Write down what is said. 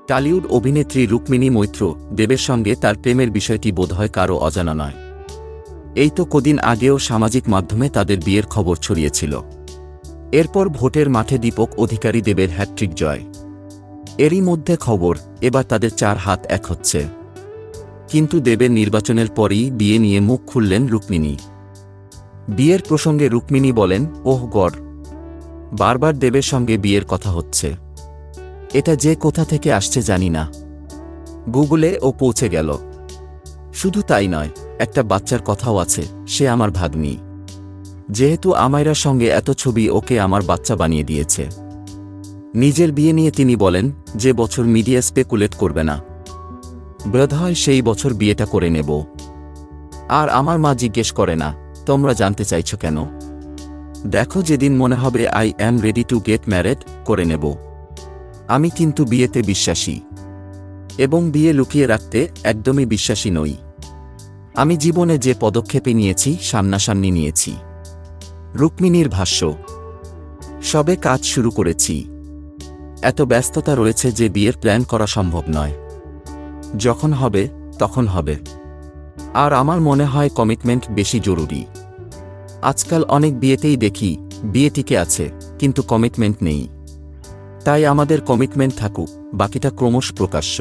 Tollywood অভিনেত্রী রুক্মিণী মৈত্র দেবের সঙ্গে তার প্রেমের বিষয়টি বোধহয় কারও অজানা নয়। এই তো কদিন আগেও সামাজিক মাধ্যমে তাদের বিয়ের খবর ছড়িয়েছিল। এরপর ভোটের মাঠে দীপক অধিকারী দেবের হ্যাটট্রিক জয়। এরই মধ্যে খবর এবার তাদের 4 হাত এক হচ্ছে। কিন্তু দেবের নির্বাচনের পরই বিয়ে নিয়ে মুখ খুললেন রুক্মিণী। বিয়ের প্রসঙ্গে রুক্মিণী বলেন, ওহ গড, বারবার দেবের সঙ্গে বিয়ের কথা হচ্ছে। এটা যে কোথা থেকে আসছে জানি না, গুগলে ও পৌঁছে গেল। শুধু তাই নয়, একটা বাচ্চার কথাও আছে, সে আমার ভাগ্নি। যেহেতু আমায়রার সঙ্গে এত ছবি, ওকে আমার বাচ্চা বানিয়ে দিয়েছে। নিজের বিয়ে নিয়ে তিনি বলেন, যে বছর মিডিয়া স্পেকুলেট করবে না, বোধহয় সেই বছর বিয়েটা করে নেব। আর আমার মা জিজ্ঞেস করে না, তোমরা জানতে চাইছ কেন? দেখো, যেদিন মনে হবে I am ready to get married, করে নেব। আমি কিন্তু বিয়েতে বিশ্বাসী, এবং বিয়ে লুকিয়ে রাখতে একদমই বিশ্বাসী নই। আমি জীবনে যে পদক্ষেপে নিয়েছি, সামনাসামনি নিয়েছি। রুক্মিণীর ভাষ্য, সবে কাজ শুরু করেছি। এত ব্যস্ততা রয়েছে যে বিয়ের প্ল্যান করা সম্ভব নয়। যখন হবে তখন হবে। আর আমার মনে হয় কমিটমেন্ট বেশি জরুরি। আজকাল অনেক বিয়েতেই দেখি বিয়ে টিকে আছে, কিন্তু কমিটমেন্ট নেই। তাই আমাদের কমিটমেন্ট থাকুক, বাকিটা ক্রমশ প্রকাশ্য।